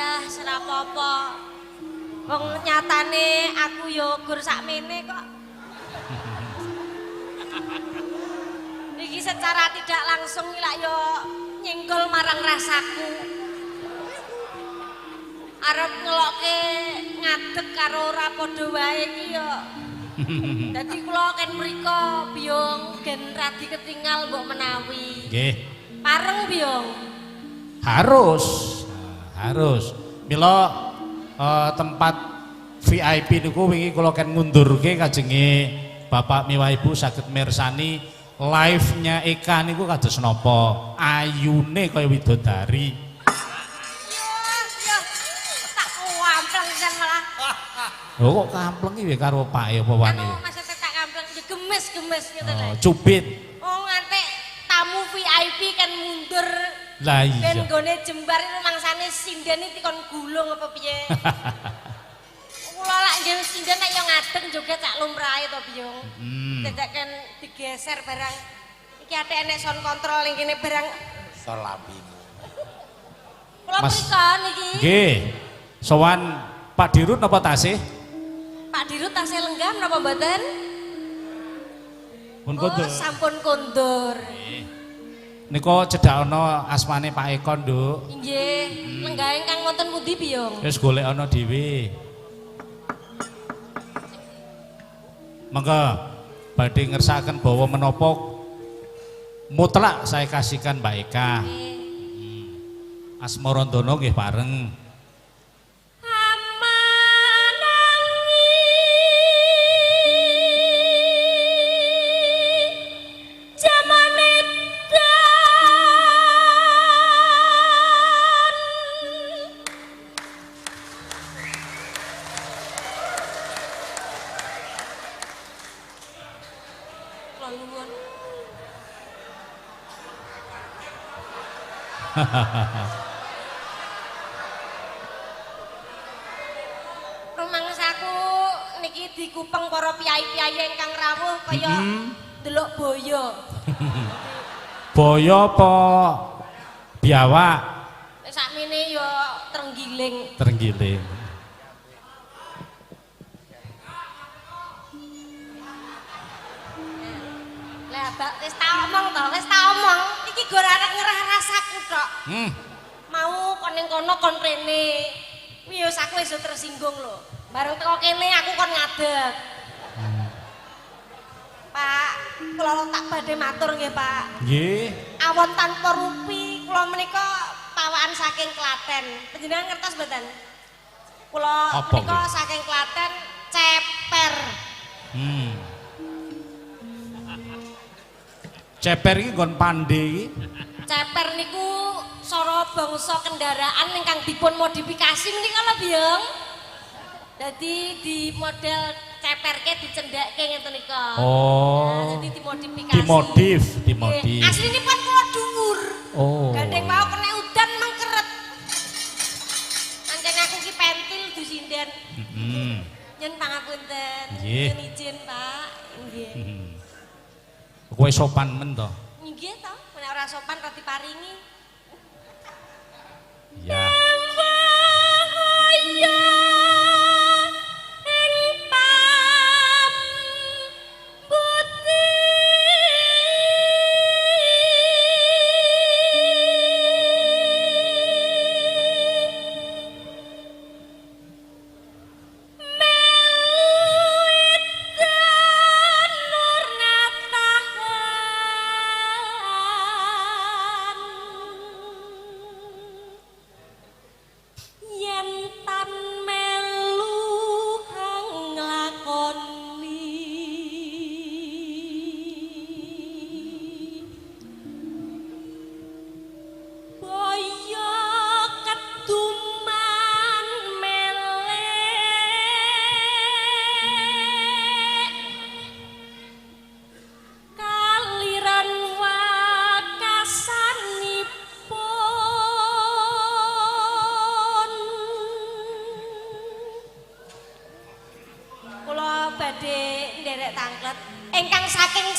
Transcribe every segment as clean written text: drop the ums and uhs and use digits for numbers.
Ya, ora apa-apa. Wong nyatane aku yo gur sakmene kok. Niki secara tidak langsung lak yo nyenggol marang rasaku. Arep ngelokke ngadeg karo ora padha wae iki yo. Dadi kula ken mriko Biyong gen radi ketingal mbok menawi. Nggih. Pareng Biyong. Harus. Harus. Mila tempat VIP niku wingi kula ken ngundurke kajenge Bapak miwah Ibu saged mirsani live-nya Eka niku kados napa? Ayune kaya widodari. Yo, tak kampleng sen malah. Lho kok kampleng iki karo Pak apa wani? Anu maksudnya tak kampleng ya gemes-gemes gitu lho. Cubit. Oh ngantek tamu VIP kan mundur. Lah iya. Ben gone jembar itu mangsane sinden iki kon gulung apa piye? Kula lak njen sinden nek yo ngadeg joget cak lumrahe to Biyong. Dadak kan digeser barang. Iki ate enek sound control ning kene barang. Salabimu. Kula Mas. mriko niki. Nggih. Sowan Pak Dirut napa tasih? Pak Dirut tasih lenggam napa mboten? Pun Oh, kondur. sampun kondur. Nika cedhak ana asmane Pak Eko, Nduk. Nggih, lenggah ingkang wonten pundi Biyong? Wis golek ana dhewe. Mangga badhe ngersakaken bawa menapa mutlak saya kasihkan Mbak Eka. Asmarandana nggih bareng. Rumangsaku niki dikupeng para piyai-piyai ingkang rawuh kaya delok boyo. Boyo apa biawak? Sakmene ya trenggiling. Trenggiling. Lah bak wis tak omong to, wis tak omong. Iki go arek ngerah rasaku tok. Mau kon ning kono kon rene. Wis aku wis tersinggung lho. Bareng teko kene aku kon ngadeg. Pak, kula tak badhe matur nggih, Pak. Nggih. Awon tanpa rupi, kula menika pawaan saking Klaten. Panjenengan ngertos mboten? Kula Apa menika kuwi? saking Klaten ceper. Ceper iki nggon pandhe iki. Ceper niku sora bangsa kendaraan ingkang dipun modifikasi menika lho, Biyong. Dadi di model ceperke dicendakke ngeten nika. Oh. Jadi dimodifikasi. Dimodif. Aslinipun kula dhuwur. Oh. Gandeng mau kena udan mengkeret. Pancen aku ki pentil dusinden. Nyen pangapunten. Nggih. Nyen izin, Pak. Nggih. Kowe sopan men to? Nggih to, nek ora sopan kok diparingi. Ya.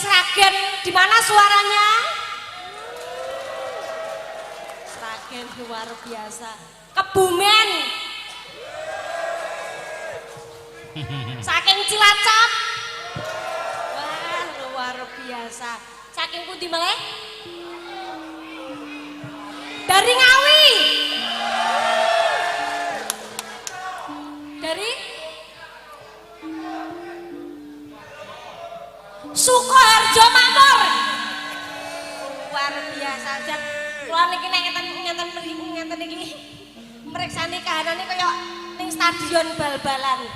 Sragen, di mana suaranya? Sragen luar biasa. Kebumen. Saking Cilacap. Wah, luar biasa. Saking pundi malih? Dari Ngawi. Dari Sukoharjo Makmur. Luar biasa. Jan kula niki nek ngeten iki mriksani kahanane kaya ning stadion bal-balan.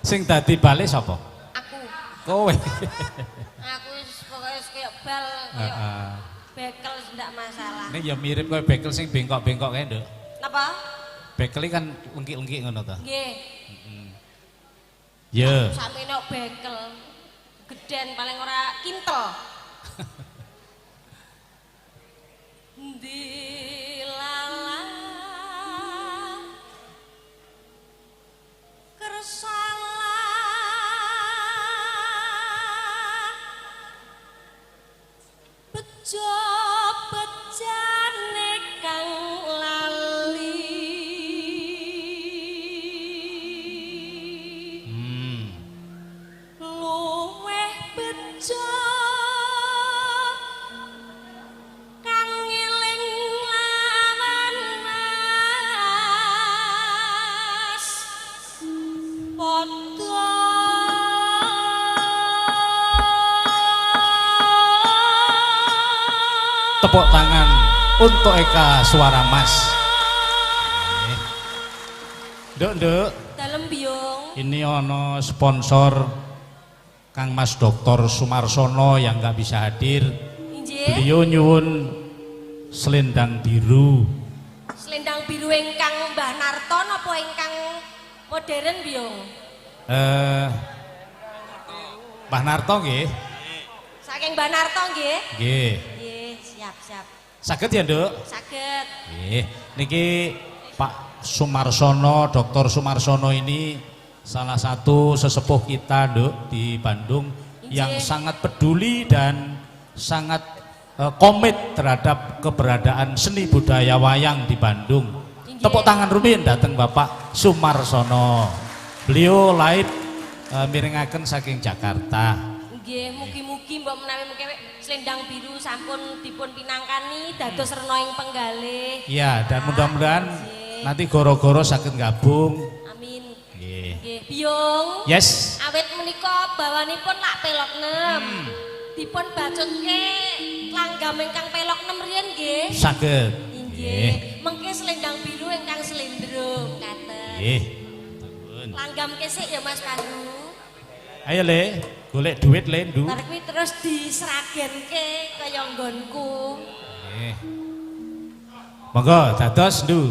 Sing dadi bale sapa? Aku. Kowe. Aku pokoke kaya bal kaya bekel ndak masalah. Ini ya mirip kowe bekel sing bengkok-bengkok kae, Nduk. Napa? Bekel kan lengkik-lengkik ngono ta? Nggih. Ya. Sampe nek bekel geden paling ora kintel. Dilala kersala bejo bejane kang lali luweh bejo kang ngiling lawan mas padha Tepuk tangan untuk Eka Suara Mas. Nduk. dalem biung. Ini ono sponsor Kang Mas Dr. Sumarsono yang nggak bisa hadir. Injih. Beliau nyuwun selendang biru. Selendang biru ingkang Mbah Narto napa ingkang modern biung? Mbah Narto nggih. Saking Mbah Narto nggih? Nggih. Nggih, siap. Saged ya, Nduk? Saged. Nggih. Niki Pak Sumarsono, Dr. Sumarsono ini salah satu sesepuh kita, Nduk, di Bandung yang sangat peduli dan sangat komit terhadap keberadaan seni budaya wayang di Bandung. Tepuk tangan rumiyin dateng Bapak Sumarsono. Beliau lahir miringaken saking Jakarta. Nggih, mugi-mugi mbok menawi mengke selendang biru sampun dipun pinangkani dados rena ing penggalih. Iya, dan mudah-mudahan nanti goro-goro saged gabung. Amin. Nggih. Nggih, biung. Yes. Awit menika bawanipun lak pelok 6. Dipun bacutke langgam ingkang pelok 6 riyen nggih. Saged. Nggih. Mengke selendang biru ingkang slendro katen. Nggih. Langgam kesik ya Mas Pandu. Ayo Le, golek duit Le, Ndu. Bar kuwi terus diseragenke kaya nggonku. Nggih. Monggo dados, Ndu.